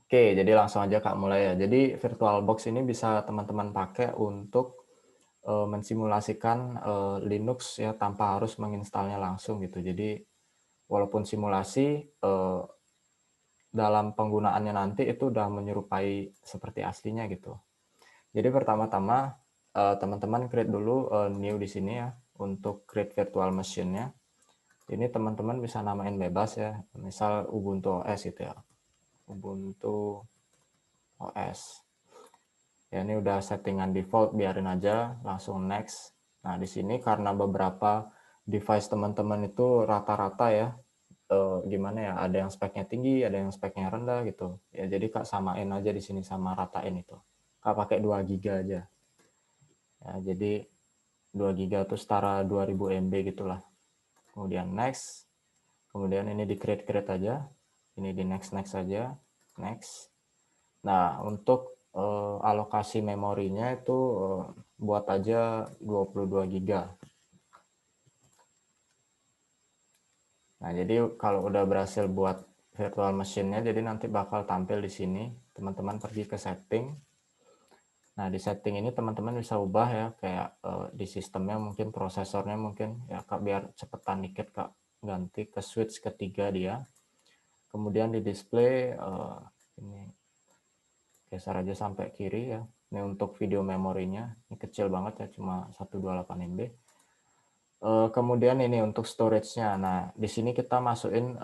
Oke, jadi langsung aja Kak mulai ya. Jadi VirtualBox ini bisa teman-teman pakai untuk mensimulasikan Linux ya tanpa harus menginstalnya langsung gitu. Jadi walaupun simulasi dalam penggunaannya nanti itu udah menyerupai seperti aslinya gitu. Jadi pertama-tama teman-teman create dulu new di sini ya untuk create virtual machine-nya. Ini teman-teman bisa namain bebas ya, misal Ubuntu OS gitu ya. Ubuntu OS. Ya ini udah settingan default, biarin aja, langsung next. Nah di sini karena beberapa device teman-teman itu rata-rata ya, gimana ya, ada yang speknya tinggi, ada yang speknya rendah gitu. Ya jadi Kak samain aja di sini sama ratain itu. Kak pakai 2 GB aja. Ya, jadi 2 GB itu setara 2000 MB gitulah. Kemudian next. Kemudian ini di create aja. Ini di next aja. Next. Nah, untuk alokasi memorinya itu buat aja 22 GB. Nah, jadi kalau udah berhasil buat virtual machine-nya, jadi nanti bakal tampil di sini. Teman-teman pergi ke setting. Nah, di setting ini teman-teman bisa ubah ya, kayak di sistemnya mungkin prosesornya mungkin ya Kak biar cepetan dikit Kak ganti ke switch ketiga dia. Kemudian di display ini geser aja sampai kiri ya. Ini untuk video memorinya, ini kecil banget ya, cuma 128 MB. Kemudian ini untuk storage-nya. Nah, di sini kita masukin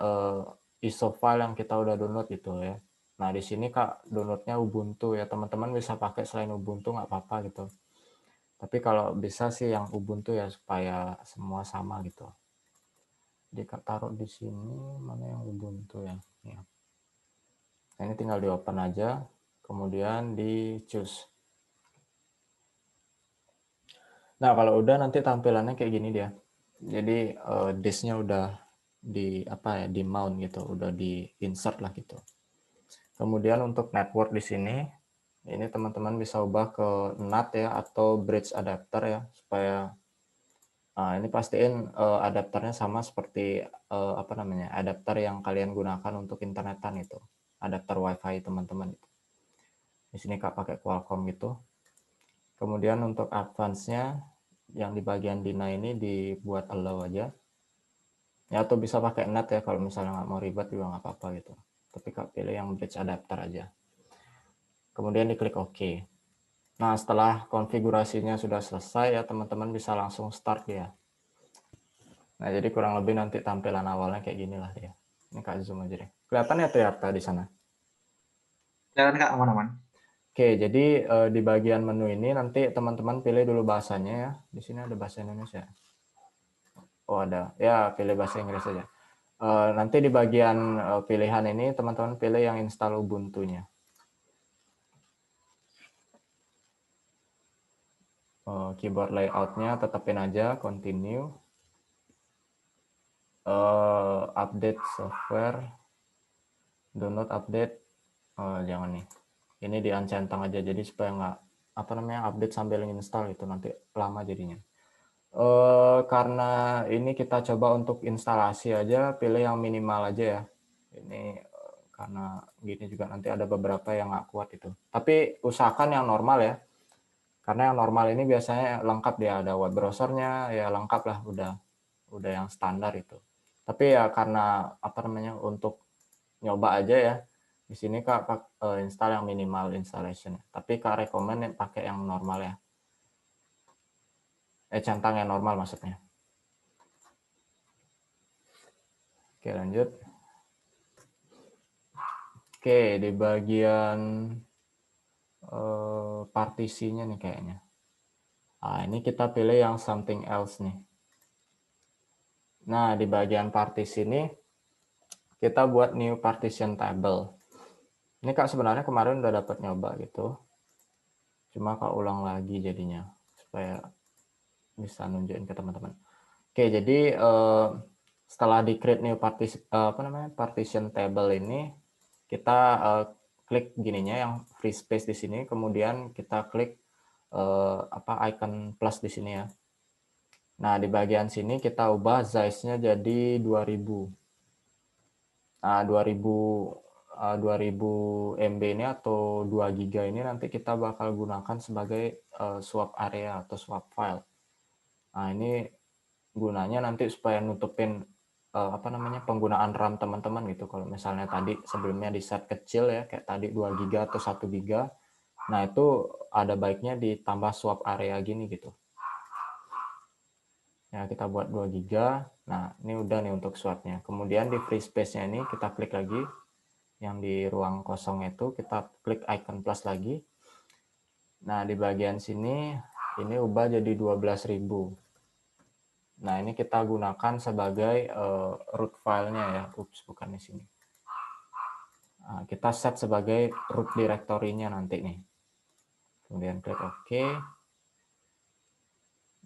ISO file yang kita udah download gitu ya. Nah, di sini Kak downloadnya Ubuntu ya, teman-teman bisa pakai selain Ubuntu nggak apa-apa gitu. Tapi kalau bisa sih yang Ubuntu ya supaya semua sama gitu. Jadi Kak taruh di sini, mana yang Ubuntu ya. Ya. Nah, ini tinggal di open aja, kemudian di choose. Nah, kalau udah nanti tampilannya kayak gini dia. Jadi disknya udah di apa ya, di mount gitu, udah di insert lah gitu. Kemudian untuk network di sini, ini teman-teman bisa ubah ke NAT ya atau bridge adapter ya, supaya ini pastiin adapternya sama seperti apa namanya, adapter yang kalian gunakan untuk internetan itu, adapter WiFi teman-teman itu. Di sini Kak pakai Qualcomm gitu. Kemudian untuk advance-nya yang di bagian Dina ini dibuat allow aja. Ya atau bisa pakai NAT ya kalau misalnya nggak mau ribet juga nggak apa-apa gitu. Tapi Kak pilih yang bridge adapter aja. Kemudian diklik OK. Nah setelah konfigurasinya sudah selesai ya teman-teman bisa langsung start ya. Nah jadi kurang lebih nanti tampilan awalnya kayak gini lah ya. Ini Kak zoom aja deh. Kelihatan ya Toyota di sana? Kelihatan Kak, aman-aman. Oke, jadi di bagian menu ini nanti teman-teman pilih dulu bahasanya ya. Di sini ada bahasa Indonesia. Oh ada, ya pilih bahasa Inggris saja. Nanti di bagian pilihan ini teman-teman pilih yang install Ubuntu-nya. Keyboard layout-nya tetapin aja, continue. Update software, download update, jangan nih. Ini di uncentang aja, jadi supaya nggak apa namanya update sambil install itu nanti lama jadinya. Karena ini kita coba untuk instalasi aja, pilih yang minimal aja ya. Ini karena gini juga nanti ada beberapa yang nggak kuat itu. Tapi usahakan yang normal ya. Karena yang normal ini biasanya lengkap dia, ada web browsernya, ya lengkap lah, udah yang standar itu. Tapi ya karena apa namanya untuk nyoba aja ya, di sini Kak install yang minimal installation. Tapi Kak rekomend pakai yang normal ya. Centang yang normal maksudnya. Oke lanjut. Oke di bagian partisinya nih kayaknya. Nah ini kita pilih yang something else nih. Nah di bagian partisi ini kita buat new partition table. Ini Kak sebenarnya kemarin udah dapat nyoba gitu. Cuma Kak ulang lagi jadinya supaya bisa nunjukin ke teman-teman. Oke, jadi setelah di create new partition table ini kita klik gininya yang free space di sini, kemudian kita klik icon plus di sini ya. Nah, di bagian sini kita ubah size-nya jadi 2000. Nah, 2000 2000 MB ini atau 2 giga ini nanti kita bakal gunakan sebagai swap area atau swap file. Nah, ini gunanya nanti supaya nutupin penggunaan RAM teman-teman gitu. Kalau misalnya tadi sebelumnya di set kecil ya, kayak tadi 2 giga atau 1 giga. Nah, itu ada baiknya ditambah swap area gini gitu. Ya, kita buat 2 giga. Nah, ini udah nih untuk swapnya. Kemudian di free space-nya ini kita klik lagi. Yang di ruang kosong itu kita klik icon plus lagi. Nah, di bagian sini ini ubah jadi 12.000. Nah, ini kita gunakan sebagai root filenya ya. Ups, bukan di sini. Nah, kita set sebagai root directory-nya nanti nih. Kemudian klik OK.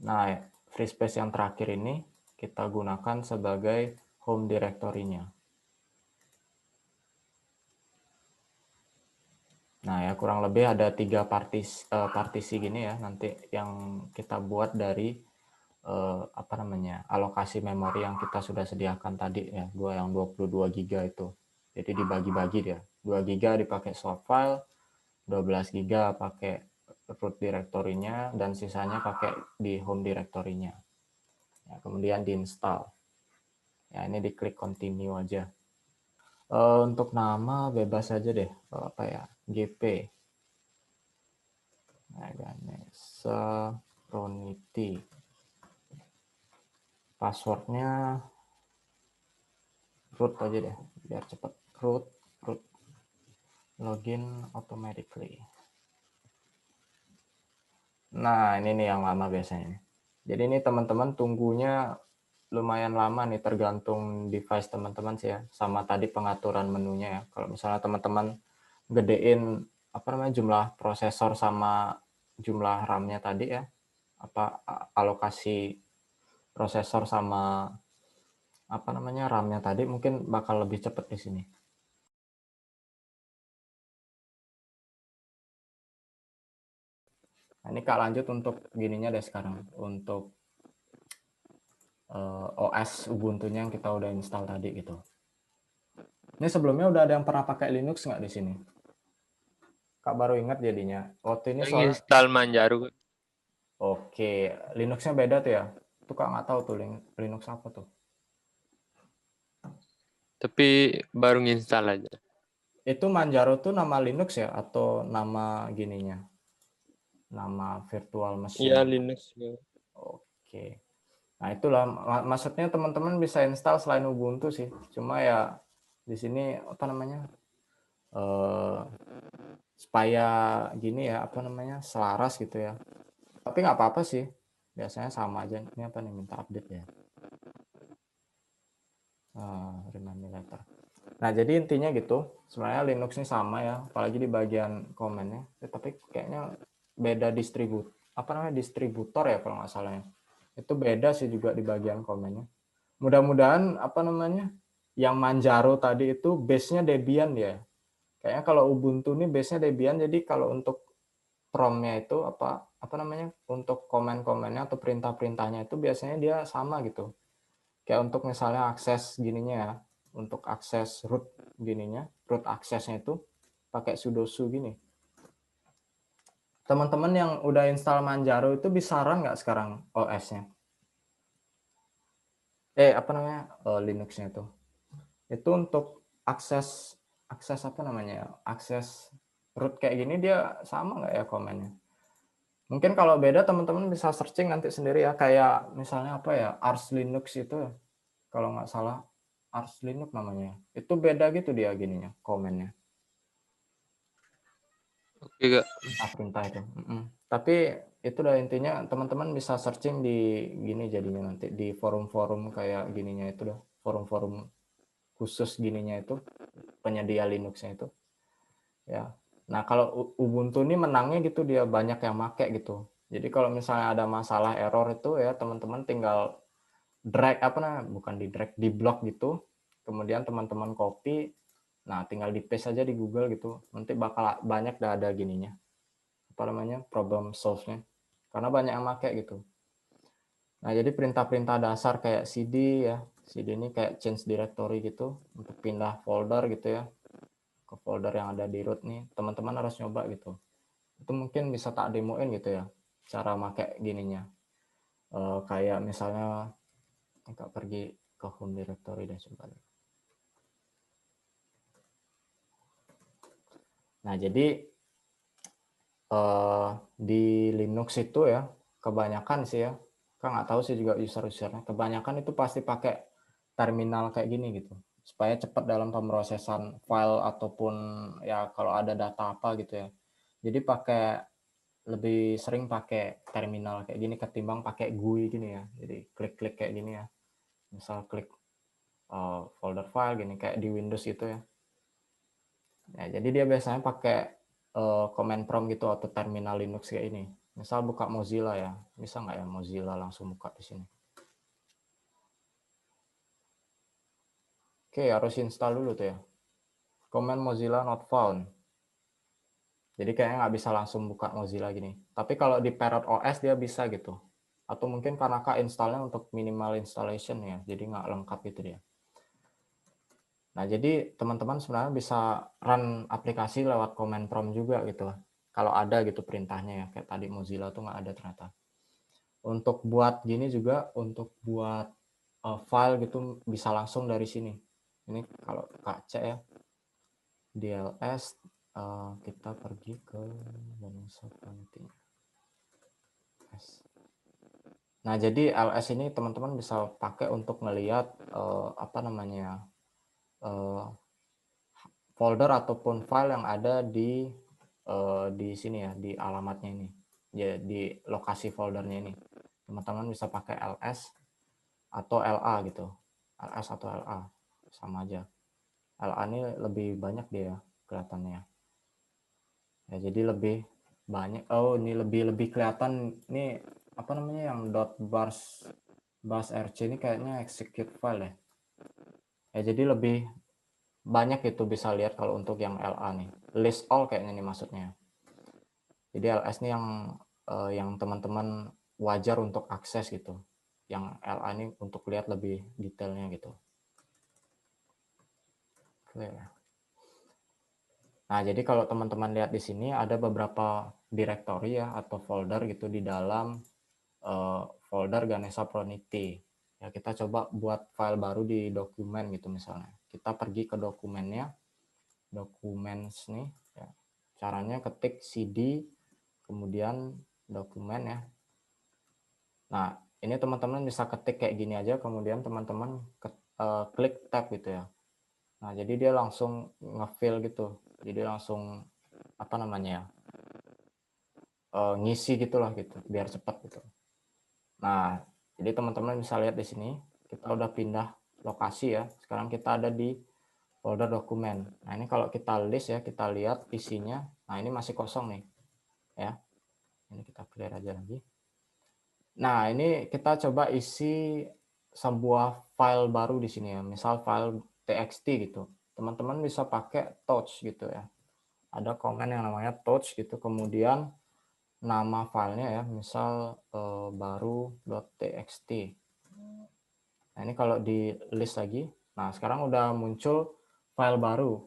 Nah, free space yang terakhir ini kita gunakan sebagai home directory-nya. Nah, ya kurang lebih ada 3 partisi gini ya nanti yang kita buat dari alokasi memori yang kita sudah sediakan tadi ya, yang 22 giga itu. Jadi dibagi-bagi dia. 2 giga dipakai swap file, 12 giga pakai root directory-nya, dan sisanya pakai di home directory-nya. Ya, kemudian diinstal. Ya, ini diklik continue aja. Untuk nama bebas aja deh, apa ya, GP. Nah, Ganesha Proniti. Passwordnya root aja deh, biar cepat. Root login automatically. Nah, ini nih yang lama biasanya. Jadi ini teman-teman tunggunya lumayan lama nih, tergantung device teman-teman sih ya, sama tadi pengaturan menunya ya. Kalau misalnya teman-teman gedein jumlah prosesor sama jumlah RAM-nya tadi ya, alokasi prosesor sama RAM-nya tadi, mungkin bakal lebih cepat di sini. Nah, ini Kak lanjut untuk gininya deh sekarang, untuk OS Ubuntu-nya yang kita udah install tadi gitu. Ini sebelumnya udah ada yang pernah pakai Linux nggak di sini? Kak baru ingat jadinya. Waktu ini soalnya install Manjaro. Oke, Linux-nya beda tuh ya. Tuh Kak nggak tahu tuh Linux apa tuh. Tapi baru install aja. Itu Manjaro tuh nama Linux ya atau nama gininya? Nama virtual machine. Iya, Linux. Oke. Nah, itulah maksudnya teman-teman bisa install selain Ubuntu sih. Cuma ya di sini supaya gini ya, selaras gitu ya. Tapi nggak apa-apa sih. Biasanya sama aja. Ini apa nih, minta update ya. Remind me later. Nah, jadi intinya gitu. Sebenarnya Linux ini sama ya, apalagi di bagian komennya. Tapi kayaknya beda distributor ya kalau nggak salah ya. Itu beda sih juga di bagian komennya. Mudah-mudahan yang Manjaro tadi itu base-nya Debian ya. Kayaknya kalau Ubuntu ini base-nya Debian, jadi kalau untuk prompt-nya itu untuk komen-komennya atau perintah-perintahnya itu biasanya dia sama gitu. Kayak untuk misalnya akses gininya ya, untuk akses root gininya, root aksesnya itu pakai sudo-su gini. Teman-teman yang udah install Manjaro itu bisa run nggak sekarang OS-nya? Linux-nya itu. Itu untuk akses akses root kayak gini dia sama nggak ya komennya? Mungkin kalau beda teman-teman bisa searching nanti sendiri ya, kayak misalnya Ars Linux itu, kalau nggak salah Ars Linux namanya. Itu beda gitu dia gininya, komennya. Oke, Kak. Perintah itu. Tapi itu udah intinya teman-teman bisa searching di gini jadinya nanti di forum-forum kayak gininya itu dah, forum-forum khusus gininya itu, penyedia Linux-nya itu. Ya. Nah, kalau Ubuntu ini menangnya gitu, dia banyak yang make gitu. Jadi kalau misalnya ada masalah error itu ya teman-teman tinggal drag di blok gitu. Kemudian teman-teman copy, nah tinggal di paste aja di Google gitu. Nanti bakal banyak ada gininya. Problem solve-nya. Karena banyak yang make gitu. Nah, jadi perintah-perintah dasar kayak CD ya. CD ini kayak change directory gitu untuk pindah folder gitu ya. ke folder yang ada di root nih, teman-teman harus nyoba gitu. Itu mungkin bisa tak demoin gitu ya, cara pakai gininya. Kayak misalnya kita pergi ke home directory dan coba. Nah, jadi di Linux itu ya, kebanyakan sih ya, kan nggak tahu sih juga user-usernya, kebanyakan itu pasti pakai terminal kayak gini gitu, supaya cepat dalam pemrosesan file ataupun ya kalau ada data apa gitu ya. Jadi lebih sering pakai terminal kayak gini ketimbang pakai GUI gini ya. Jadi klik-klik kayak gini ya. Misal klik folder file gini kayak di Windows gitu ya. Ya, jadi dia biasanya pakai command prompt gitu atau terminal Linux kayak ini. Misal buka Mozilla ya, bisa nggak ya Mozilla langsung buka di sini? Oke, harus install dulu tuh ya. Command Mozilla not found. Jadi kayaknya nggak bisa langsung buka Mozilla gini. Tapi kalau di Parrot OS dia bisa gitu. Atau mungkin karena Kak installnya untuk minimal installation ya, jadi nggak lengkap itu dia. Nah, jadi teman-teman sebenarnya bisa run aplikasi lewat command prompt juga gitu. Kalau ada gitu perintahnya ya, kayak tadi Mozilla tuh nggak ada ternyata. Untuk buat gini juga, untuk buat file gitu bisa langsung dari sini. Ini kalau Kak cek ya, DLS, kita pergi ke Linux Community. Nah, jadi LS ini teman-teman bisa pakai untuk ngelihat apa namanya folder ataupun file yang ada di sini ya, di alamatnya ini, ya di lokasi foldernya ini. Teman-teman bisa pakai ls atau la gitu, ls atau la sama aja. La ini lebih banyak dia kelihatannya. Ya, jadi lebih banyak. Oh, ini lebih kelihatan nih apa namanya yang bars rc ini kayaknya execute file ya. Ya, jadi lebih banyak itu bisa lihat kalau untuk yang LA nih. List all kayaknya nih maksudnya. Jadi LS ini yang teman-teman wajar untuk akses gitu. Yang LA ini untuk lihat lebih detailnya gitu. Clear. Nah, jadi kalau teman-teman lihat di sini ada beberapa directory ya atau folder gitu di dalam folder Ganesha Pronity. Ya, kita coba buat file baru di dokumen gitu misalnya. Kita pergi ke dokumennya, documents nih. Ya. Caranya ketik cd, kemudian dokumen ya. Nah, ini teman-teman bisa ketik kayak gini aja, kemudian teman-teman klik tab gitu ya. Nah, jadi dia langsung ngefill gitu. Jadi langsung apa namanya ya, ngisi gitulah gitu, biar cepat gitu. Nah, jadi teman-teman bisa lihat di sini, kita udah pindah lokasi ya. Sekarang kita ada di folder dokumen. Nah, ini kalau kita list ya, kita lihat isinya. Nah, ini masih kosong nih. Ya. Ini kita clear aja lagi. Nah, ini kita coba isi sebuah file baru di sini ya. Misal file txt gitu. Teman-teman bisa pakai touch gitu ya. Ada komen yang namanya touch gitu. Kemudian nama filenya ya, misal baru.txt. Nah, ini kalau di list lagi. Nah, sekarang udah muncul file baru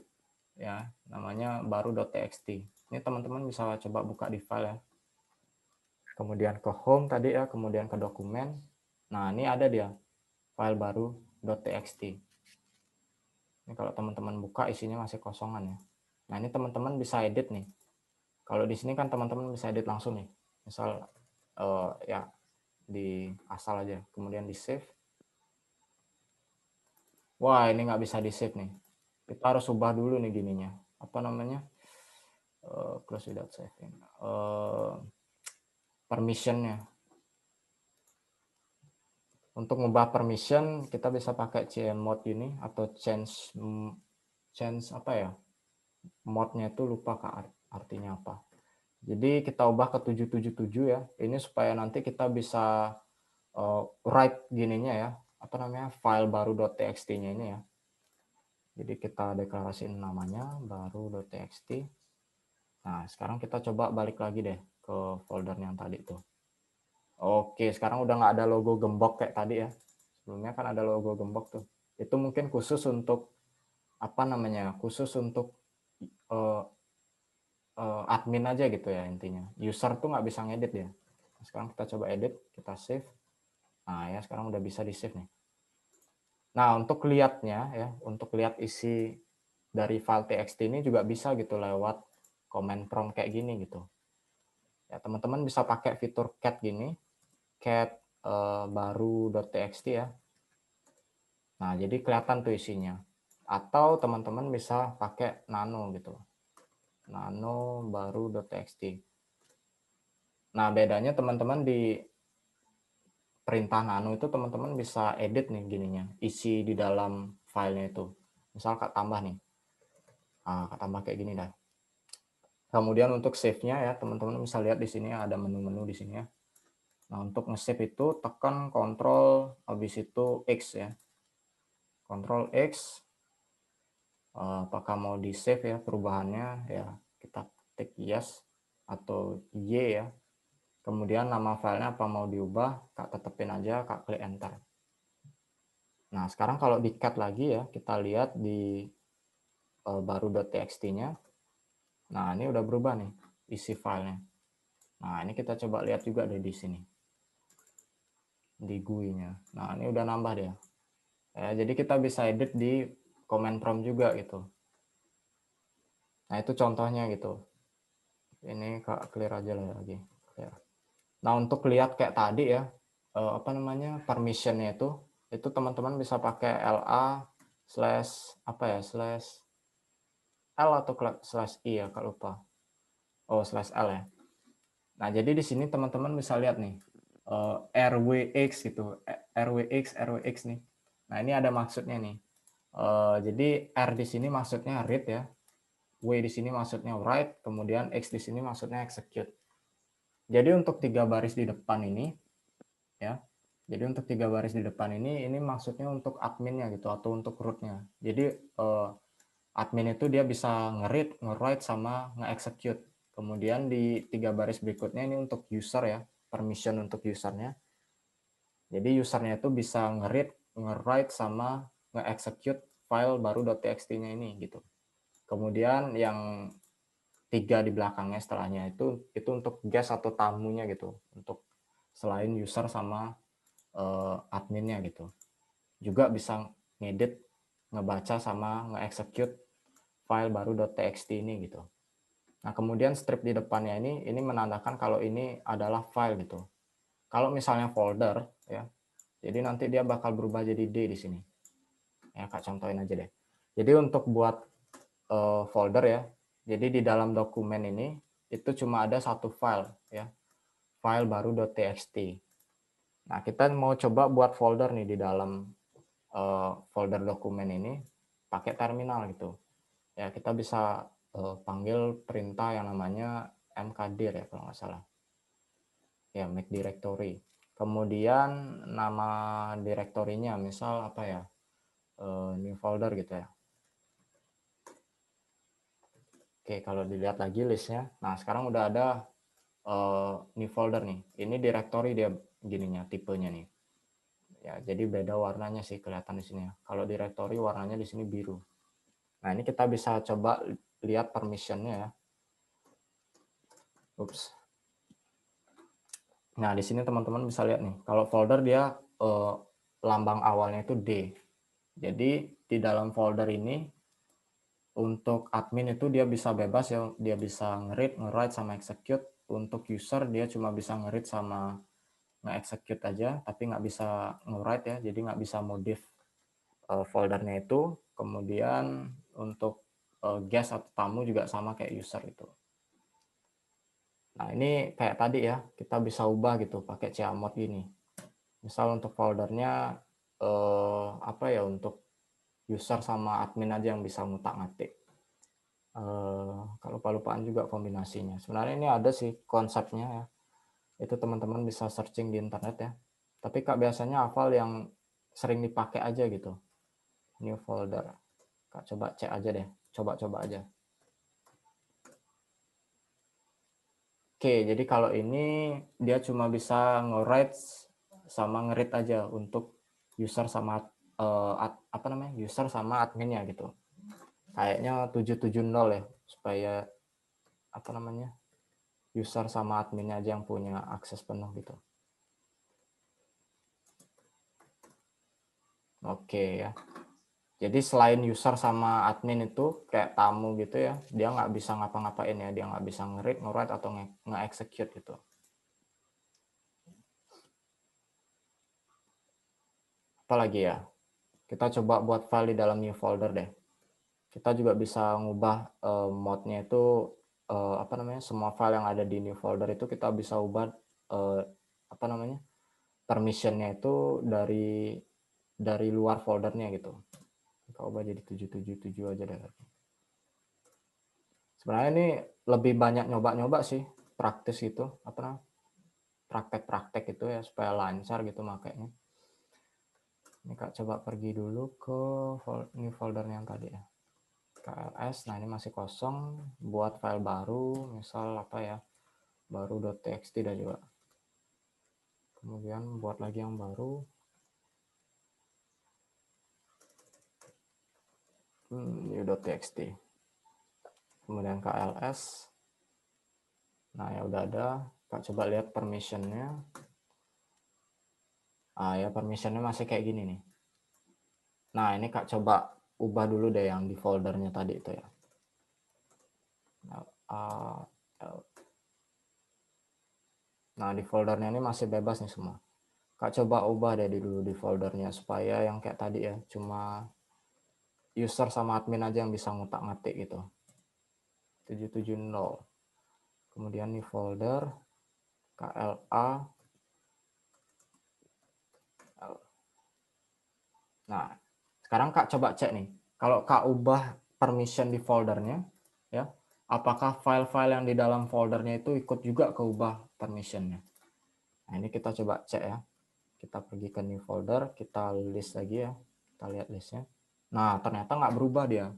ya, namanya baru.txt. Ini teman-teman bisa coba buka di file ya. Kemudian ke home tadi ya, kemudian ke dokumen. Nah, ini ada dia file baru.txt. Ini kalau teman-teman buka isinya masih kosongan ya. Nah, ini teman-teman bisa edit nih. Kalau di sini kan teman-teman bisa edit langsung nih. Misal ya di asal aja, kemudian di save. Wah, ini nggak bisa di save nih. Kita harus ubah dulu nih gininya. Apa namanya? Close without saving. Permissionnya. Untuk mengubah permission, kita bisa pakai cmod ini atau change apa ya? Modnya itu lupa Kak artinya apa. Jadi kita ubah ke 777 ya. Ini supaya nanti kita bisa write gininya ya. Apa namanya? File baru.txt-nya ini ya. Jadi kita deklarasiin namanya baru.txt. Nah, sekarang kita coba balik lagi deh ke folder yang tadi tuh. Oke, sekarang udah nggak ada logo gembok kayak tadi ya. Sebelumnya kan ada logo gembok tuh. Itu mungkin khusus untuk apa namanya? Khusus untuk eh, admin aja gitu ya intinya. User tuh nggak bisa ngedit ya. Sekarang kita coba edit, kita save. Nah ya sekarang udah bisa di save nih. Nah untuk lihatnya ya, untuk lihat isi dari file txt ini juga bisa gitu lewat command prompt kayak gini gitu. Ya teman-teman bisa pakai fitur cat gini, cat baru.txt ya. Nah jadi kelihatan tuh isinya. Atau teman-teman bisa pakai nano gitu. Nano baru.txt. Nah bedanya teman-teman di perintah nano itu teman-teman bisa edit nih gininya, isi di dalam filenya itu. Misal Kak tambah nih. Nah, Kak tambah kayak gini dah. Kemudian untuk save-nya ya, teman-teman bisa lihat di sini ada menu-menu di sini ya. Nah, untuk nge-save itu tekan Ctrl habis itu X ya. Ctrl X, apakah mau di-save ya perubahannya ya, kita tik yes atau Y ya. Kemudian nama filenya apa mau diubah, Kak tetepin aja, Kak klik enter. Nah, sekarang kalau di-cat lagi ya, kita lihat di baru.txt-nya. Nah, ini udah berubah nih isi filenya. Nah, ini kita coba lihat juga deh di sini. Di GUI-nya. Nah, ini udah nambah dia. Ya, jadi kita bisa edit di command prompt juga gitu. Nah, itu contohnya gitu. Ini Kak clear aja lah lagi. Clear. Nah, untuk lihat kayak tadi ya, apa namanya, permission-nya itu teman-teman bisa pakai LA slash apa ya, slash L atau slash I ya, Kak lupa. Oh, slash L ya. Nah, jadi di sini teman-teman bisa lihat nih, RWX gitu, RWX nih. Nah, ini ada maksudnya nih. Jadi R di sini maksudnya read ya, W di sini maksudnya write, kemudian X di sini maksudnya execute. Jadi untuk 3 baris di depan ini, ya. Jadi untuk 3 baris di depan ini maksudnya untuk adminnya gitu atau untuk rootnya. Jadi admin itu dia bisa nge-read, nge-write sama nge-execute. Kemudian di 3 baris berikutnya ini untuk user ya, permission untuk usernya. Jadi usernya itu bisa nge-read, nge-write sama nge-execute file baru.txt-nya ini gitu. Kemudian yang 3 di belakangnya setelahnya itu untuk guest atau tamunya gitu, untuk selain user sama adminnya gitu. Juga bisa ngedit, ngebaca sama nge-execute file baru.txt ini gitu. Nah, kemudian strip di depannya ini menandakan kalau ini adalah file gitu. Kalau misalnya folder ya, jadi nanti dia bakal berubah jadi D di sini. Ya, Kak contohin aja deh. Jadi untuk buat folder ya, jadi di dalam dokumen ini itu cuma ada satu file ya, file baru.txt. Nah, kita mau coba buat folder nih di dalam folder dokumen ini pakai terminal gitu. Ya, kita bisa panggil perintah yang namanya mkdir ya kalau nggak salah. Ya, make directory. Kemudian nama direktorinya misal apa ya? New folder gitu ya. Oke, kalau dilihat lagi listnya, nah sekarang udah ada new folder nih. Ini directory dia gininya, tipenya nih. Ya, jadi beda warnanya sih kelihatan di sini ya. Kalau directory warnanya di sini biru. Nah, ini kita bisa coba lihat permission-nya ya. Ups. Nah, di sini teman-teman bisa lihat nih, kalau folder dia lambang awalnya itu D. Jadi di dalam folder ini untuk admin itu dia bisa bebas ya, dia bisa nge-read, nge-write sama execute. Untuk user dia cuma bisa nge-read sama nge-execute aja, tapi nggak bisa nge-write ya, jadi nggak bisa modif foldernya itu. Kemudian untuk guest atau tamu juga sama kayak user itu. Nah, ini kayak tadi ya, kita bisa ubah gitu pakai chmod gini. Misal untuk foldernya apa ya, untuk user sama admin aja yang bisa ngutak-ngatik. Kalau lupa-lupaan juga kombinasinya. Sebenarnya ini ada sih konsepnya ya. Itu teman-teman bisa searching di internet ya. Tapi Kak biasanya hafal yang sering dipakai aja gitu. New folder. Kak coba cek aja deh. Coba-coba aja. Oke, jadi kalau ini dia cuma bisa nge-write sama nge-read aja untuk user sama apa namanya? User sama adminnya gitu. Kayaknya 770 ya. supaya apa namanya, user sama adminnya aja yang punya akses penuh gitu. Oke ya. Jadi selain user sama admin itu kayak tamu gitu ya, dia nggak bisa ngapa-ngapain ya, dia nggak bisa nge-read, nge-write, atau nge-execute gitu. Apalagi ya, kita coba buat file di dalam new folder deh. Kita juga bisa ngubah mode-nya itu, apa namanya, semua file yang ada di new folder itu kita bisa ubah, apa namanya, permission-nya itu dari luar foldernya gitu. Kita ubah jadi 777 aja deh. Sebenarnya ini lebih banyak nyoba-nyoba sih, praktis gitu, apa namanya, praktek-praktek itu ya, supaya lancar gitu makanya. Ini Kak coba pergi dulu ke new foldernya yang tadi ya, KLS. Nah ini masih kosong, buat file baru, misal apa ya, baru.txt dah juga. Kemudian buat lagi yang baru. New.txt. Kemudian KLS. Nah ya udah ada. Kak coba lihat permissionnya. Ya permissionnya masih kayak gini nih. Nah ini Kak coba ubah dulu deh yang di foldernya tadi itu ya. Nah di foldernya ini masih bebas nih semua. Kak coba ubah deh dulu di foldernya supaya yang kayak tadi ya, cuma user sama admin aja yang bisa ngutak-ngatik gitu. 770. Kemudian new folder KLA. Nah, sekarang Kak coba cek nih. Kalau Kak ubah permission di foldernya, ya, apakah file-file yang di dalam foldernya itu ikut juga keubah permissionnya? Nah, ini kita coba cek ya. Kita pergi ke new folder, kita list lagi ya. Kita lihat listnya. Nah, ternyata nggak berubah dia.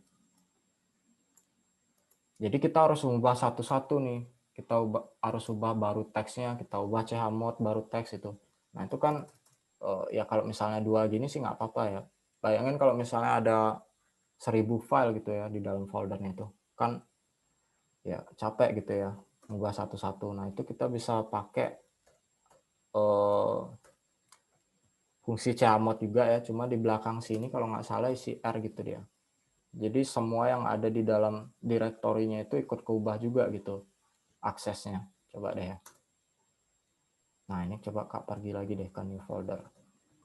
Jadi kita harus ubah satu-satu nih. Kita harus ubah baru teksnya, kita ubah chmod baru teks itu. Nah, itu kan ya kalau misalnya 2 gini sih nggak apa-apa ya. Bayangin kalau misalnya ada 1000 file gitu ya di dalam foldernya itu. Kan ya capek gitu ya ubah satu-satu. Nah, itu kita bisa pakai fungsi chmod juga ya, cuma di belakang sini kalau nggak salah isi R gitu dia. Jadi semua yang ada di dalam direktorinya itu ikut keubah juga gitu aksesnya. Coba deh ya. Nah, ini coba Kak pergi lagi deh ke new folder.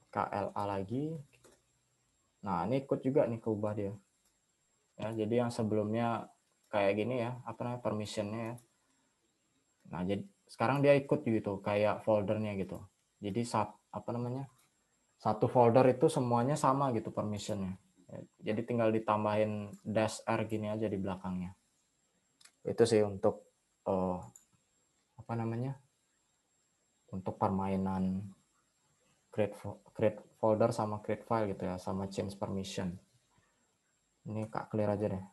KLA lagi. Nah, ini ikut juga nih keubah dia. Ya, jadi yang sebelumnya kayak gini ya, apa namanya, permissionnya ya. Nah, jadi sekarang dia ikut gitu kayak foldernya gitu. Jadi apa namanya, satu folder itu semuanya sama gitu permissionnya. Jadi tinggal ditambahin -r gini aja di belakangnya. Itu sih untuk apa namanya, untuk permainan create folder sama create file gitu ya, sama change permission. Ini Kak clear aja deh.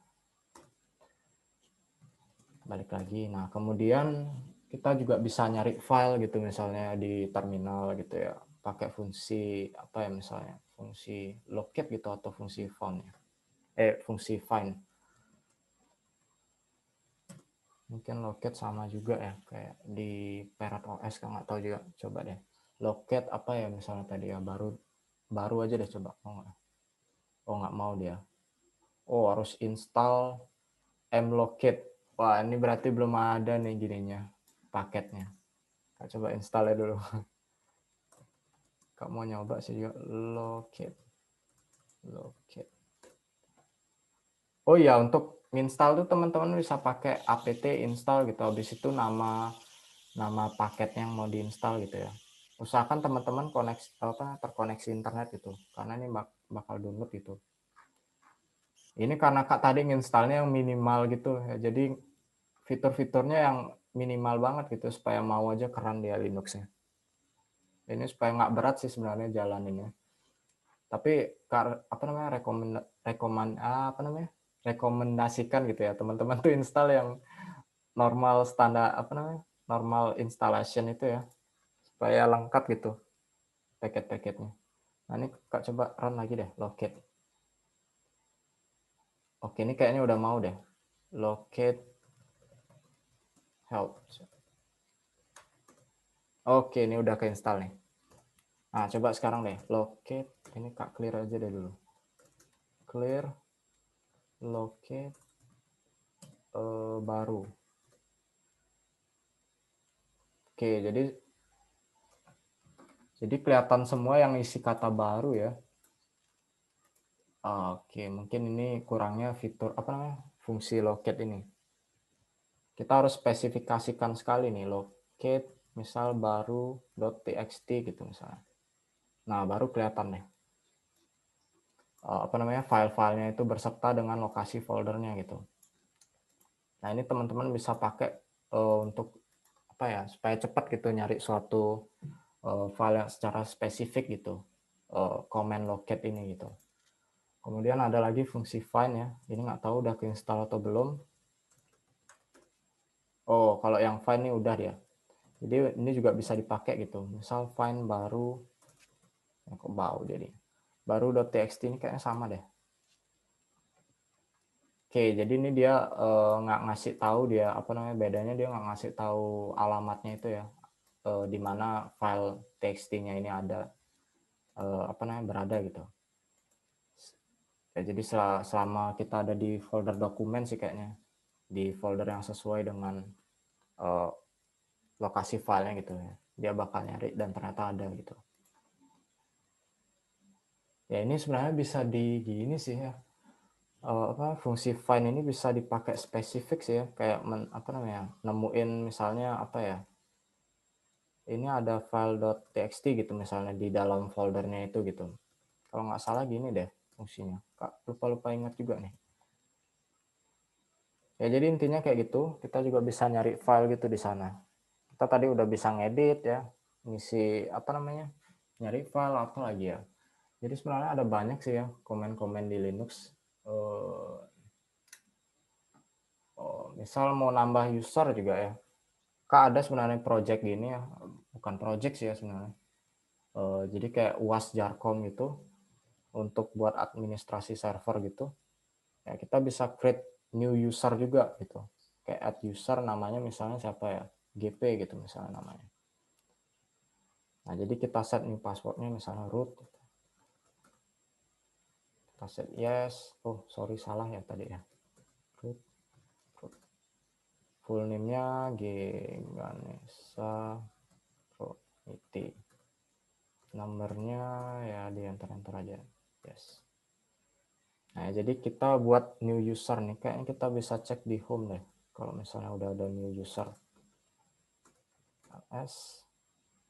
Balik lagi. Nah, kemudian kita juga bisa nyari file gitu misalnya di terminal gitu ya, pakai fungsi apa ya, misalnya fungsi locate gitu atau fungsi found ya. Fungsi find. Mungkin locate sama juga ya kayak di Parrot OS, kan nggak tahu juga. Coba deh. Locate apa ya misalnya tadi ya, baru aja deh coba. Oh nggak mau dia. Oh harus install mlocate. Wah ini berarti belum ada nih gininya paketnya. Kak coba install dulu. Kak mau nyoba sih juga locate. Oh iya, untuk install tuh teman-teman bisa pakai apt install gitu. Habis itu nama paket yang mau diinstal gitu ya. Usahakan teman-teman terkoneksi internet gitu, karena ini bakal download gitu. Ini karena Kak tadi nginstalnya yang minimal gitu ya, jadi fitur-fiturnya yang minimal banget gitu supaya mau aja keren dia Linuxnya. Ini supaya nggak berat sih sebenarnya jalaninnya. Tapi apa namanya, rekomendasikan gitu ya teman-teman tuh install yang normal standar, apa namanya, normal installation itu ya, supaya lengkap gitu paket-paketnya. Nah ini Kak coba run lagi deh locate. Oke, ini kayaknya udah mau deh. locate help. Oke, ini udah keinstall nih. Nah, coba sekarang deh locate, ini Kak clear aja deh dulu. Clear locate baru. Oke, jadi kelihatan semua yang isi kata baru ya. Oke, mungkin ini kurangnya fitur apa namanya? Fungsi locate ini. Kita harus spesifikasikan sekali nih locate misal baru .txt gitu misalnya. Nah, baru kelihatan nih. Apa namanya? File-filenya itu berserta dengan lokasi foldernya gitu. Nah, ini teman-teman bisa pakai untuk apa ya? Supaya cepat gitu nyari suatu file yang secara spesifik gitu. Command locate ini gitu. Kemudian ada lagi fungsi find ya. Ini nggak tahu udah keinstall atau belum. Oh, kalau yang find ini udah dia. Jadi ini juga bisa dipakai gitu. Misal find baru, kok bau jadi. Baru .txt ini kayaknya sama deh. Oke, jadi ini dia nggak ngasih tahu dia apa namanya bedanya, dia nggak ngasih tahu alamatnya itu ya, di mana file txt-nya ini ada apa namanya berada gitu. Ya, jadi selama kita ada di folder dokumen sih kayaknya, di folder yang sesuai dengan lokasi filenya gitu ya, dia bakal nyari dan ternyata ada gitu. Ya ini sebenarnya bisa di gini sih ya. Fungsi find ini bisa dipakai spesifik sih ya, kayak apa namanya, nemuin misalnya apa ya, ini ada file .txt gitu misalnya di dalam foldernya itu gitu. Kalau nggak salah gini deh fungsinya. Kak, lupa ingat juga nih. Ya jadi intinya kayak gitu, kita juga bisa nyari file gitu di sana. Kita tadi udah bisa ngedit ya, ngisi apa namanya, nyari file apa lagi ya. Jadi sebenarnya ada banyak sih ya komen-komen di Linux. Misal mau nambah user juga ya. Kak ada sebenarnya project gini ya, bukan project sih ya sebenarnya. Jadi kayak UAS Jarkom gitu untuk buat administrasi server gitu. Ya kita bisa create new user juga gitu. Kayak add user namanya misalnya siapa ya? GP gitu misalnya namanya. Nah, jadi kita set new passwordnya misalnya root. Kita set yes. Oh, sorry salah ya tadi ya. Root. Full name-nya G Ganesha Pro Numbernya ya di enter aja. Yes. Nah, jadi kita buat new user nih. Kayaknya kita bisa cek di home deh. Kalau misalnya udah ada new user. S.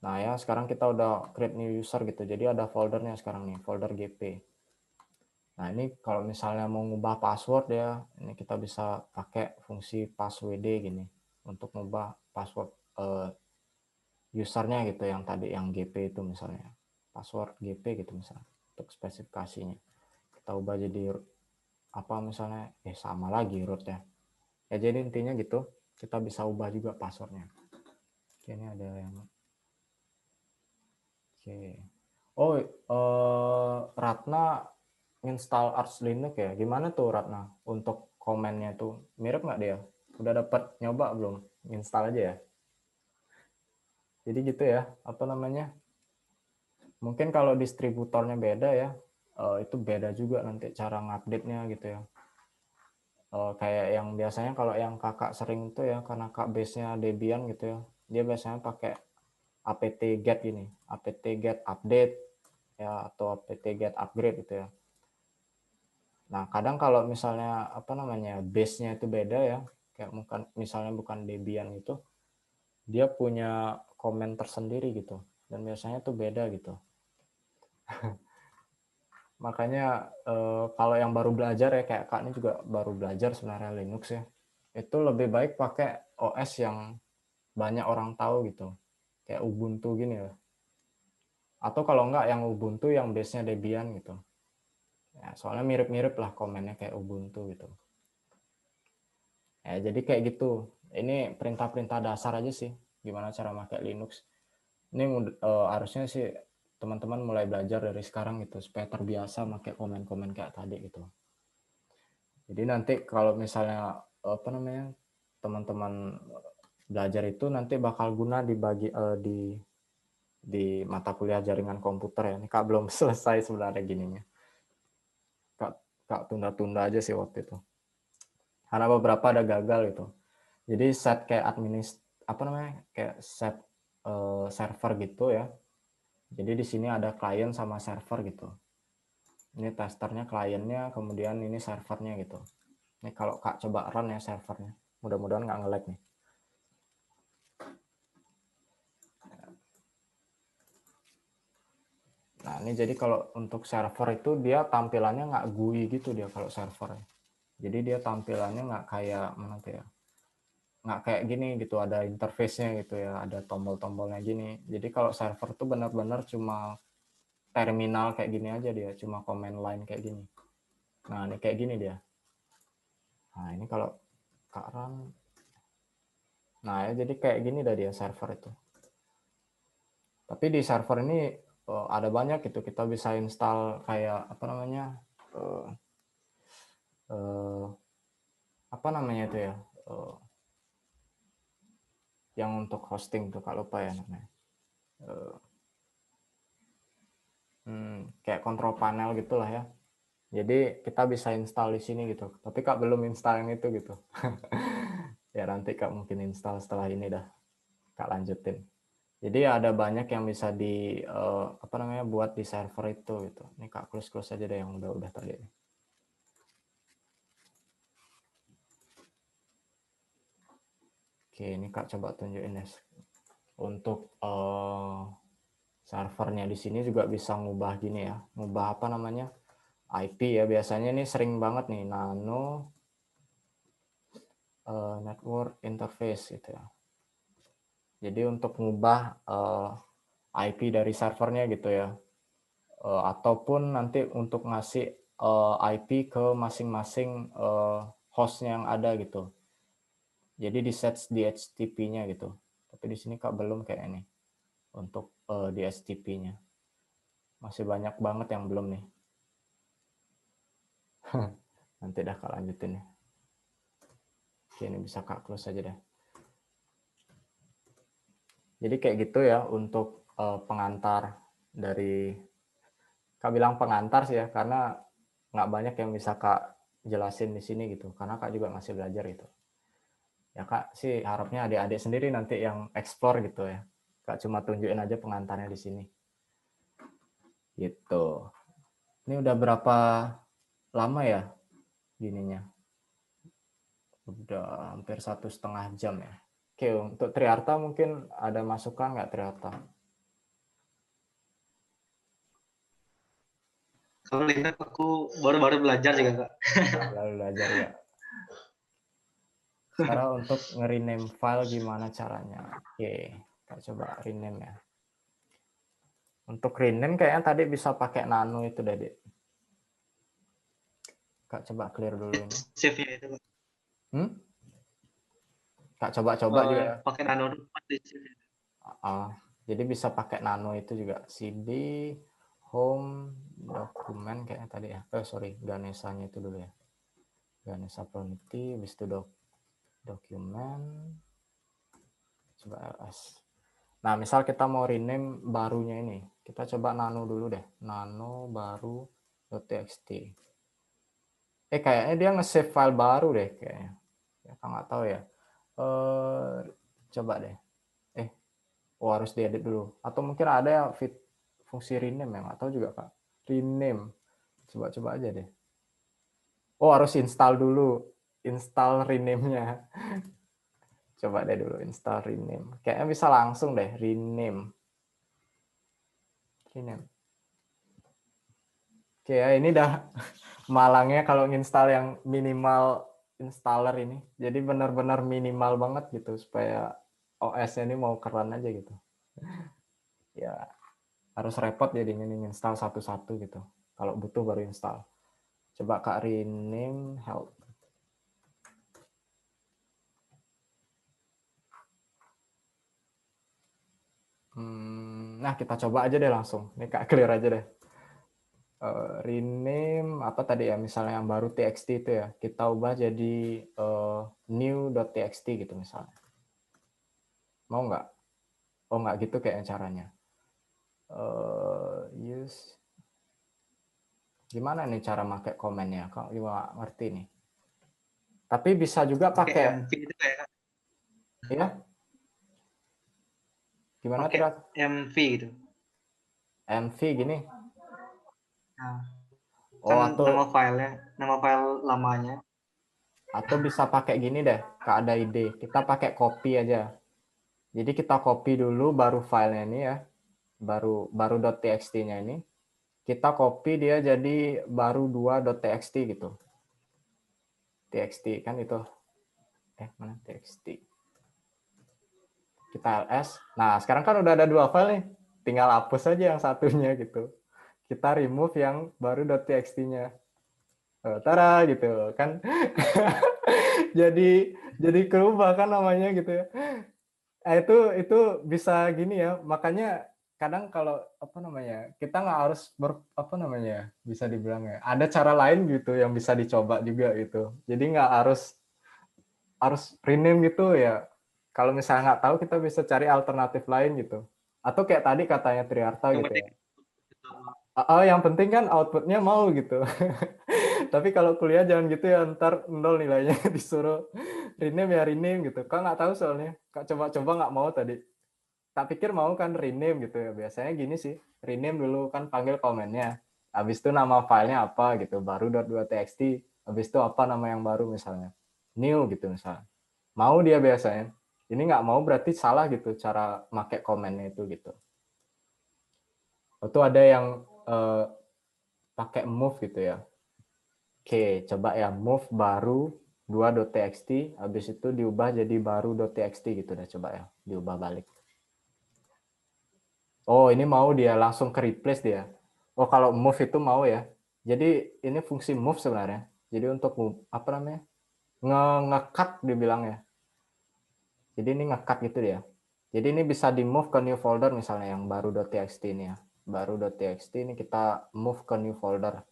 Nah ya, sekarang kita udah create new user gitu. Jadi ada foldernya sekarang nih, folder GP. Nah ini kalau misalnya mau ngubah password ya, ini kita bisa pakai fungsi passwd gini. Untuk ngubah password usernya gitu yang tadi, yang GP itu misalnya. Password GP gitu misalnya, untuk spesifikasinya. Kita ubah jadi apa misalnya, sama lagi root ya. Ya jadi intinya gitu, kita bisa ubah juga passwordnya. Oke, ini ada yang oh Ratna install Arch Linux ya, gimana tuh Ratna untuk komennya tuh mirip nggak dia, udah dapat nyoba belum, install aja ya. Jadi gitu ya, apa namanya, mungkin kalau distributornya beda ya, itu beda juga nanti cara ngupdate-nya gitu ya. Kayak yang biasanya kalau yang kakak sering itu ya, karena kak base-nya Debian gitu ya, dia biasanya pakai apt-get ini, apt-get update ya, atau apt-get upgrade gitu ya. Nah kadang kalau misalnya apa namanya base-nya itu beda ya, kayak misalnya bukan Debian gitu, dia punya komen tersendiri gitu, dan biasanya tuh beda gitu. Makanya kalau yang baru belajar ya, kayak kak ini juga baru belajar sebenarnya Linux ya, itu lebih baik pakai OS yang banyak orang tahu gitu, kayak Ubuntu gini ya. Atau kalau enggak yang Ubuntu yang base-nya Debian gitu. Ya, soalnya mirip-mirip lah komennya kayak Ubuntu gitu. Ya, jadi kayak gitu. Ini perintah-perintah dasar aja sih, gimana cara pakai Linux. Ini harusnya sih teman-teman mulai belajar dari sekarang gitu, supaya terbiasa pakai komen-komen kayak tadi gitu. Jadi nanti kalau misalnya apa namanya, teman-teman belajar itu nanti bakal guna dibagi di mata kuliah jaringan komputer ya. Ini Kak belum selesai sebenarnya gininya. Kak tunda-tunda aja sih waktu itu. Karena beberapa ada gagal gitu. Jadi set kayak apa namanya, kayak set server gitu ya. Jadi di sini ada klien sama server gitu. Ini testernya, kliennya, kemudian ini servernya gitu. Ini kalau Kak coba run ya servernya. Mudah-mudahan nggak nge-lag nih. Nah ini jadi kalau untuk server itu dia tampilannya nggak GUI gitu dia kalau server. Jadi dia tampilannya nggak kayak mana tuh ya, nggak kayak gini gitu, ada interface-nya gitu ya, ada tombol-tombolnya gini. Jadi kalau server tuh benar-benar cuma terminal kayak gini aja dia, cuma command line kayak gini. Nah ini kayak gini dia. Nah ini kalau Kak run, nah ya jadi kayak gini dah dia server itu. Tapi di server ini ada banyak gitu, kita bisa install kayak apa namanya, apa namanya itu ya, yang untuk hosting tuh Kak lupa ya namanya. Kayak control panel gitulah ya. Jadi kita bisa install di sini gitu. Tapi Kak belum install yang itu gitu. Ya nanti Kak mungkin install setelah ini dah. Kak lanjutin. Jadi ada banyak yang bisa di apa namanya, buat di server itu gitu. Ini Kak close aja deh yang udah tadi. Oke, ini Kak coba tunjukin ya. Untuk servernya di sini juga bisa ngubah gini ya. Ngubah apa namanya? IP ya. Biasanya ini sering banget nih nano network interface gitu ya. Jadi untuk ngubah IP dari servernya gitu ya, ataupun nanti untuk ngasih IP ke masing-masing hostnya yang ada gitu. Jadi di set di HTTP-nya gitu. Tapi di sini Kak belum kayak ini untuk di HTTP-nya. Masih banyak banget yang belum nih. Nanti dah Kak lanjutin ya. Oke, ini bisa Kak close aja deh. Jadi kayak gitu ya untuk pengantar dari, Kak bilang pengantar sih ya, karena nggak banyak yang bisa Kak jelasin di sini gitu, karena Kak juga masih belajar gitu. Ya Kak sih harapnya adik-adik sendiri nanti yang explore gitu ya. Kak cuma tunjukin aja pengantarnya di sini. Gitu. Ini udah berapa lama ya gininya? Udah hampir 1,5 jam ya. Oke, untuk Triarta mungkin ada masukan nggak Triarta? Kalau Linux aku baru-baru belajar juga kak. Lalu belajar ya. Sekarang untuk nge-rename file gimana caranya? Oke, kita coba rename ya. Untuk rename kayaknya tadi bisa pakai nano itu deh, Dek. Kak coba clear dulu ini. Save-nya itu kak. Kak coba-coba juga ya. Pakai nano pasti save. Jadi bisa pakai nano itu juga. CD home dokumen kayaknya tadi ya. Sorry, Ganesha-nya itu dulu ya. Ganesha Pronity, habis itu dokumen. Coba ls. Nah, misal kita mau rename barunya ini. Kita coba nano dulu deh. Nano baru.txt. Kayaknya dia nge-save file baru deh kayaknya. Ya, kan nggak tahu ya. Coba deh. Harus diedit dulu. Atau mungkin ada ya fungsi rename yang nggak tahu juga Kak. Rename. Coba-coba aja deh. Harus install dulu. Install rename-nya. Coba deh dulu install rename. Kayaknya bisa langsung deh rename. Oke ya, ini dah malangnya kalau nginstal yang minimal installer ini. Jadi benar-benar minimal banget gitu supaya OS-nya ini mau keren aja gitu. Ya, harus repot jadinya nih nginstal satu-satu gitu. Kalau butuh baru install. Coba Kak rename help. Nah, kita coba aja deh langsung. Ini Kak clear aja deh. rename apa tadi ya, misalnya yang baru txt itu ya, kita ubah jadi new.txt gitu misalnya. Mau nggak? Oh nggak gitu kayaknya caranya. Use gimana nih cara pakai komennya? Kau juga nggak ngerti nih. Tapi bisa juga Pakai pakai MV itu kayak ya. Gimana pakai tidak? MV gitu. MV gini. Nah, Oh kan atau nama file lamanya. bisa pakai gini deh. Kak ada ide. Kita pakai copy aja. Jadi kita copy dulu baru filenya ini ya. Baru .txt-nya ini. Kita copy dia jadi baru 2.txt gitu. TXT kan itu. Mana TXT? Kita ls. Nah, sekarang kan udah ada 2 file nih. Tinggal hapus aja yang satunya gitu. Kita remove yang baru .txt-nya. Tara gitu kan. jadi kerubah kan namanya gitu ya. Itu bisa gini ya. Makanya kadang kalau apa namanya, kita nggak harus apa namanya, bisa dibilang ya. Ada cara lain gitu yang bisa dicoba juga gitu. Jadi nggak harus rename gitu ya. Kalau misalnya nggak tahu, kita bisa cari alternatif lain gitu. Atau kayak tadi katanya Triarta Yang gitu penting ya. Yang penting kan outputnya mau gitu. Tapi kalau kuliah jangan gitu ya, ntar nol nilainya disuruh rename ya rename gitu. Kak nggak tahu soalnya. Kak coba-coba nggak mau tadi. Tak pikir mau kan rename gitu ya. Biasanya gini sih, rename dulu kan panggil komennya. Habis itu nama filenya apa gitu, baru .2txt. Habis itu apa nama yang baru misalnya. New gitu misalnya. Mau dia biasanya. Ini nggak mau berarti salah gitu cara make komennya itu gitu. Itu ada yang pakai move gitu ya. Oke, coba ya move baru 2.txt, habis itu diubah jadi baru.txt gitu deh, coba ya, diubah balik. Oh, ini mau dia langsung ke replace dia. Oh, kalau move itu mau ya. Jadi ini fungsi move sebenarnya. Jadi untuk apa namanya? Nge-cut dibilang ya. Jadi ini nge-cut gitu dia. Jadi ini bisa di move ke new folder misalnya yang baru.txt ini ya. Baru.txt ini kita move ke new folder.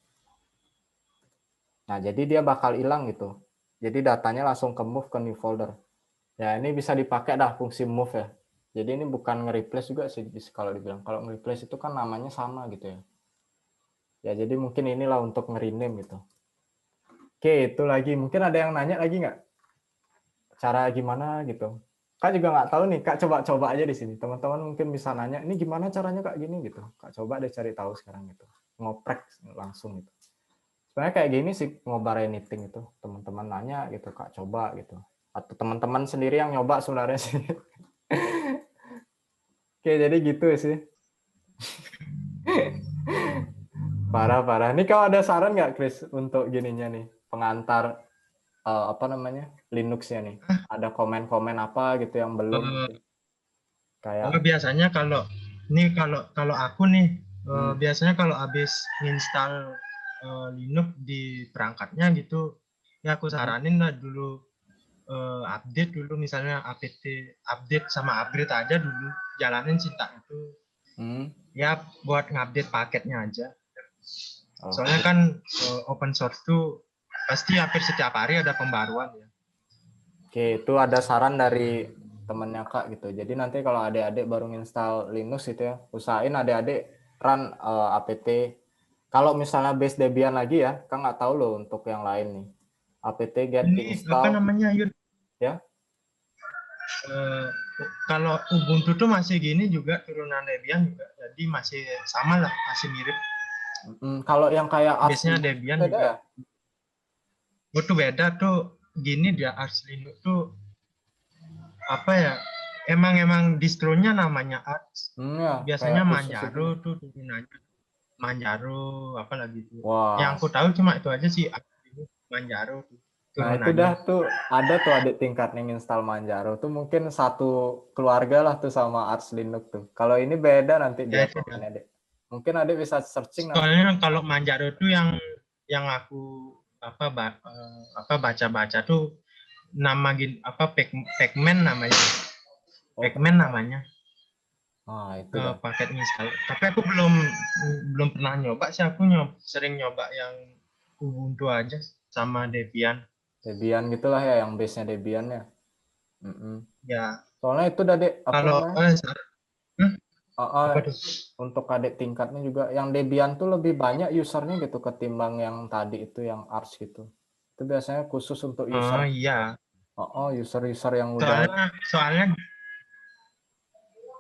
Nah, jadi dia bakal hilang gitu. Jadi datanya langsung ke move ke new folder. Ya, ini bisa dipakai dah fungsi move ya. Jadi ini bukan nge-replace juga sih kalau dibilang. Kalau nge-replace itu kan namanya sama gitu ya. Ya, jadi mungkin inilah untuk nge-rename gitu. Oke, itu lagi. Mungkin ada yang nanya lagi nggak? Cara gimana gitu. Kak juga nggak tahu nih. Kak coba-coba aja di sini. Teman-teman mungkin bisa nanya, ini gimana caranya Kak gini gitu. Kak coba deh cari tahu sekarang gitu. Ngoprek langsung gitu. Sebenarnya kayak gini sih ngobar anything itu. Teman-teman nanya gitu, Kak coba gitu. Atau teman-teman sendiri yang nyoba sebenarnya sih. Oke, jadi gitu sih. Parah. Ini kalau ada saran nggak, Chris, untuk gininya nih, pengantar apa namanya Linux-nya nih? Ada komen-komen apa gitu yang belum Eh, gitu? Kayak, biasanya kalau kalau aku nih hmm, biasanya kalau habis install Linux di perangkatnya gitu, ya aku hmm, saranin lah dulu update dulu, misalnya apt update sama upgrade aja dulu, jalanin cinta itu hmm, ya buat ngupdate paketnya aja. Soalnya oke. kan open source tuh pasti hampir setiap hari ada pembaruan ya. Oke, itu ada saran dari temennya Kak gitu. Jadi nanti kalau adik-adik baru install Linux gitu ya, usahain adik-adik run apt. Kalau misalnya base Debian lagi ya, Kak nggak tahu loh untuk yang lain nih. Apt get Ini apa install namanya Yud? ya. Eh, kalau Ubuntu tuh masih gini juga, turunan Debian juga, jadi masih sama lah, masih mirip. Kalau yang kayak Arch Biasanya Linux Debian beda juga. ya? Itu beda tuh, gini dia Arch Linux tuh apa ya? Emang distronya namanya Arch. Ya, kayak Biasanya khusus itu. Manjaro tuh turunannya, Manjaro apalagi tuh. Yang Wah. aku tahu cuma itu aja sih, Arch Linux, Manjaro tuh Nah, itu dah turunannya. tuh ada tuh adik tingkat yang install Manjaro tuh mungkin satu keluarga lah tuh sama Arch Linux tuh. Kalau ini beda nanti Ya dia itu dah. komennya, Dek. Mungkin adik bisa searching nanti. Soalnya kalau Manjaro tuh yang aku baca-baca tuh nama apa Pacman namanya. Oh, Pacman namanya. Itu dah. paket install. Tapi aku belum pernah nyoba sih. Aku sering nyoba yang Ubuntu aja sama Debian. Debian gitulah ya, yang base-nya Debian ya. Ya, Soalnya itu dah, Dek, apa kalau namanya? apa tuh? Untuk adik tingkatnya juga, yang Debian tuh lebih banyak usernya gitu ketimbang yang tadi itu yang Arch gitu. Itu biasanya khusus untuk Oh user. iya. User yang udah.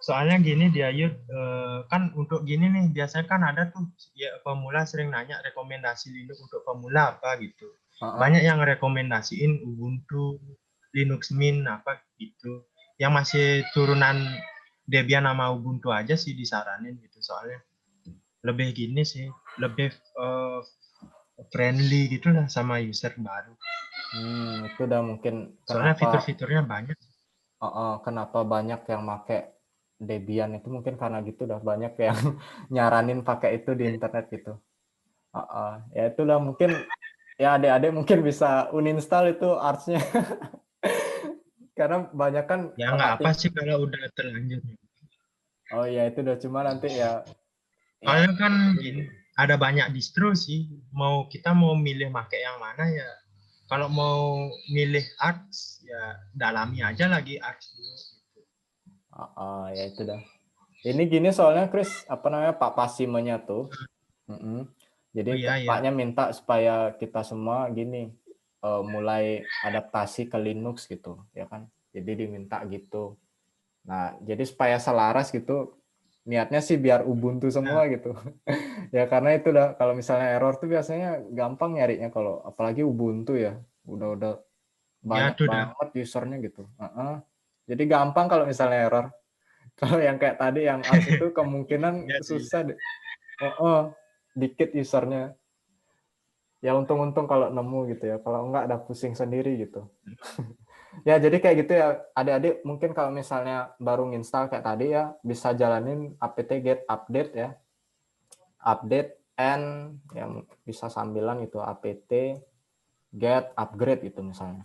Soalnya gini dia Yud, kan untuk gini nih biasanya kan ada tuh ya pemula sering nanya rekomendasi Linux untuk pemula apa gitu. Banyak yang rekomendasiin Ubuntu, Linux Mint apa gitu. Yang masih turunan Debian sama Ubuntu aja sih disaranin gitu soalnya lebih gini sih, lebih friendly gitu lah sama user baru. Itu udah mungkin Soalnya kenapa fitur-fiturnya banyak. kenapa banyak yang make Debian itu mungkin karena gitu udah banyak yang nyaranin pakai itu di internet gitu. Ya itulah mungkin ya adik-adik mungkin bisa uninstall itu Arch-nya. Karena banyak kan Ya nggak apa sih kalau udah terlanjur. Oh ya itu udah cuma nanti ya Soalnya kan gini, ada banyak distro sih. Kita mau milih pakai yang mana ya. Kalau mau milih Arch ya dalami aja lagi Arch dulu. ya itu dah. Ini gini soalnya Chris, apa namanya Pak Pasimenya tuh. Jadi Paknya minta supaya kita semua gini mulai adaptasi ke Linux gitu, ya kan? Jadi diminta gitu. Nah, jadi supaya selaras gitu, niatnya sih biar Ubuntu semua gitu. Ya karena itu dah kalau misalnya error tuh biasanya gampang nyarinya kalau apalagi Ubuntu ya. Udah banyak banget usernya gitu. Jadi gampang kalau misalnya error. Kalau yang kayak tadi yang Arch itu kemungkinan susah deh. Dikit usernya. Ya untung-untung kalau nemu gitu ya. Kalau enggak ada pusing sendiri gitu. Ya jadi kayak gitu ya adik-adik mungkin kalau misalnya baru nginstal kayak tadi ya bisa jalanin apt-get update ya. Update and yang bisa sambilan itu apt-get upgrade gitu misalnya.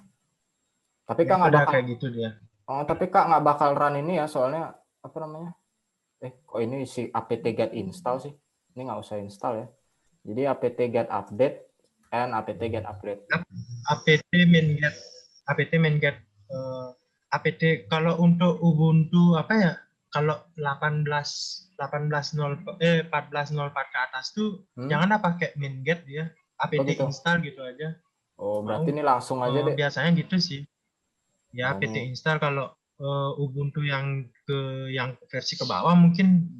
Tapi Kak nggak bakal kayak gitu dia. tapi Kak nggak bakal run ini ya soalnya apa namanya? Kok ini si apt-get install sih? Ini nggak usah install ya. Jadi apt-get update and apt-get upgrade. apt-get apt kalau untuk Ubuntu apa ya? Kalau 14.04 ke atas tuh jangan pakai min-get dia. apt gitu. install gitu aja. Berarti ini langsung aja deh. Biasanya gitu sih. Ya apt install kalau Ubuntu yang versi ke bawah mungkin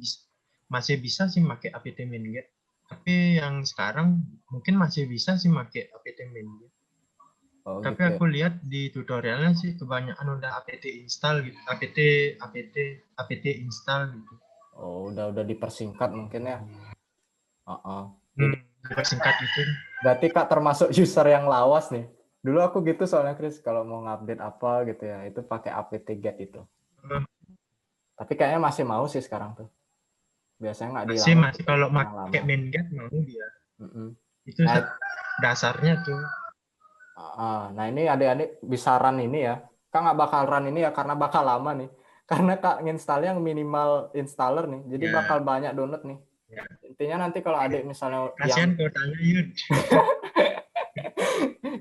masih bisa sih pakai apt min-get. Tapi yang sekarang mungkin masih bisa sih pakai apt min-get. Tapi gitu aku lihat di tutorialnya sih kebanyakan udah apt install gitu. apt install gitu. Udah dipersingkat mungkin ya. Dipersingkat gitu. Berarti Kak termasuk user yang lawas nih. Dulu aku gitu soalnya Chris kalau mau ngupdate apa gitu ya, itu pakai apt-get itu. Tapi kayaknya masih mau sih sekarang tuh. Biasanya nggak dilarang. Masih kalau pakai min-get mau dia. Itu dasarnya tuh. Nah ini adik-adik bisa run ini ya. Kak nggak bakal run ini ya karena bakal lama nih. Karena Kak nginstalnya yang minimal installer nih. Jadi bakal banyak download nih. Intinya nanti kalau adik misalnya kasihan kau tanya Yud.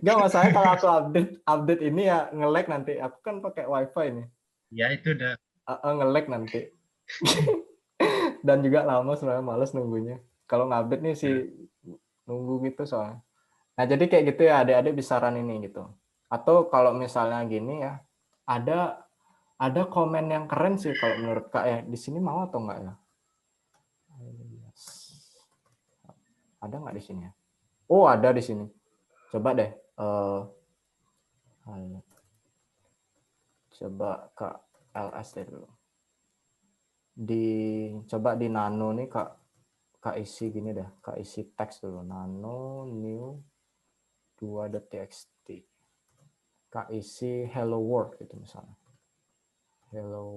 Nggak masalahnya kalau aku update ini ya nge-lag nanti. Aku kan pakai wifi nih. Ya itu udah. Nge-lag nanti. Dan juga lama sebenarnya males nunggunya. Kalau ngupdate nih sih nunggu gitu soalnya. Nah jadi kayak gitu ya adik-adik bisa run ini gitu. Atau kalau misalnya gini ya, ada komen yang keren sih kalau menurut Kak ya. Di sini mau atau enggak ya? Ada nggak di sini ya? Oh ada di sini. Coba deh. Coba Kak LS dulu. Coba di nano nih Kak isi gini deh. Kak isi teks dulu. Nano new 2.txt. Kak isi hello world gitu misalnya. Hello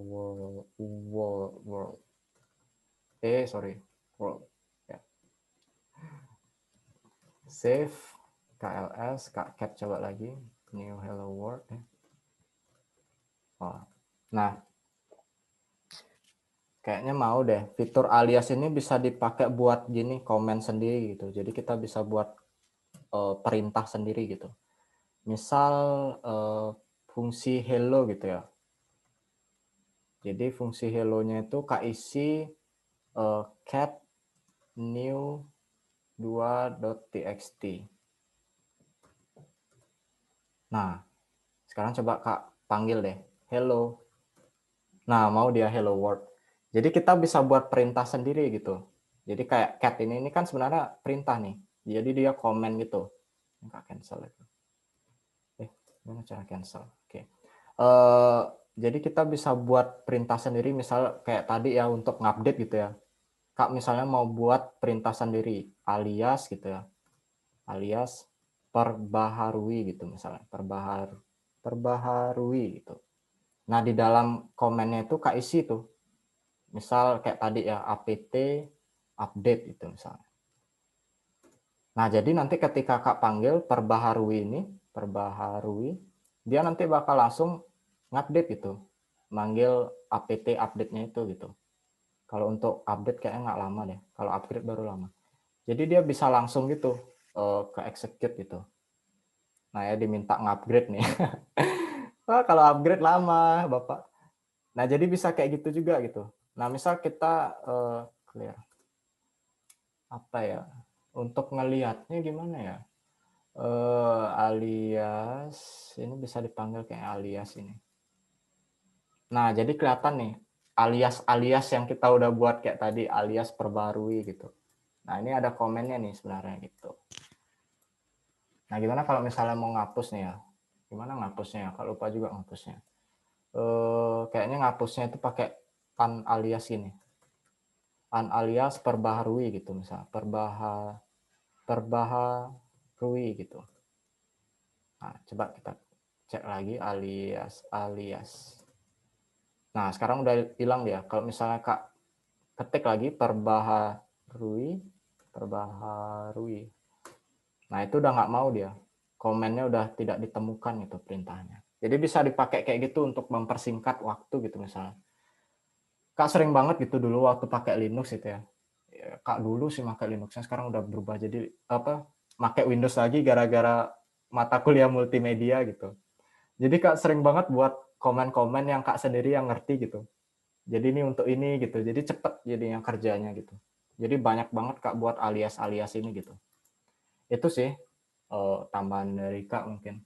world. Sorry. World. Ya. Save. KLS. Kak cap coba lagi. New hello world. Nah. kayaknya mau deh. Fitur alias ini bisa dipakai buat gini, komen sendiri gitu. Jadi kita bisa buat perintah sendiri gitu. Misal fungsi hello gitu ya. Jadi fungsi hello-nya itu kak isi cat new 2.txt. Nah, sekarang coba Kak panggil deh, hello. Nah, mau dia hello world. Jadi kita bisa buat perintah sendiri gitu. Jadi kayak cat ini kan sebenarnya perintah nih. Jadi dia komen gitu. Enggak cancel itu. Gimana cara cancel? Oke. Jadi kita bisa buat perintah sendiri, misal kayak tadi ya untuk ngupdate gitu ya. Kak misalnya mau buat perintah sendiri, alias gitu ya. Alias perbaharui gitu misalnya. Perbaharui gitu. Nah, di dalam komennya itu Kak isi tuh. Misal kayak tadi ya, apt update itu misalnya. Nah, jadi nanti ketika Kak panggil perbaharui, dia nanti bakal langsung ngupdate gitu. Manggil apt update-nya itu gitu. Kalau untuk update kayaknya nggak lama deh. Kalau upgrade baru lama. Jadi dia bisa langsung gitu ke execute gitu. Nah, ya diminta ngupgrade nih. Wah, kalau upgrade lama, Bapak. Nah, jadi bisa kayak gitu juga gitu. Nah, misal kita clear. Apa ya? Untuk ngelihatnya gimana ya? Alias ini bisa dipanggil kayak alias ini. Nah, jadi kelihatan nih alias yang kita udah buat kayak tadi, alias perbarui gitu. Nah, ini ada komennya nih sebenarnya gitu. Nah, gimana kalau misalnya mau ngapus nih ya? Gimana ngapusnya ya? Kalau lupa juga ngapusnya. Kayaknya ngapusnya itu pakai alias ini. Alias perbaharui gitu misalnya. Perbaharui gitu. Nah, coba kita cek lagi alias. Nah, sekarang udah hilang dia. Kalau misalnya Kak ketik lagi perbaharui. Nah, itu udah nggak mau dia. Komennya udah tidak ditemukan itu perintahnya. Jadi bisa dipakai kayak gitu untuk mempersingkat waktu gitu misalnya. Kak sering banget gitu dulu waktu pakai Linux itu ya. Kak dulu sih pakai Linuxnya, sekarang udah berubah jadi pakai Windows lagi gara-gara mata kuliah multimedia gitu. Jadi Kak sering banget buat komen-komen yang Kak sendiri yang ngerti gitu. Jadi ini untuk ini gitu. Jadi cepet jadinya kerjanya gitu. Jadi banyak banget Kak buat alias-alias ini gitu. Itu sih tambahan dari Kak mungkin.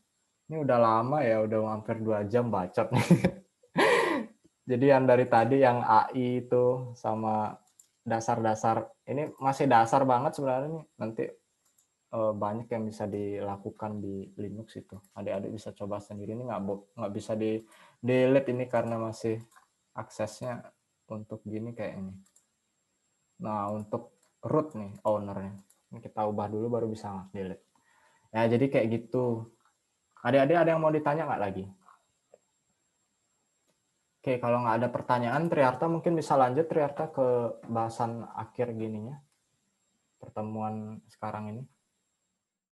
Ini udah lama ya, udah hampir 2 jam bacot nih. Jadi yang dari tadi yang AI itu sama dasar-dasar, ini masih dasar banget sebenarnya nih. Nanti banyak yang bisa dilakukan di Linux itu. Adik-adik bisa coba sendiri, ini nggak bisa di delete ini karena masih aksesnya untuk gini kayak ini. Nah, untuk root nih ownernya, ini kita ubah dulu baru bisa delete. Ya, jadi kayak gitu. Adik-adik ada yang mau ditanya nggak lagi? Oke, kalau nggak ada pertanyaan, Triarta mungkin bisa lanjut Triarta ke bahasan akhir gininya, pertemuan sekarang ini.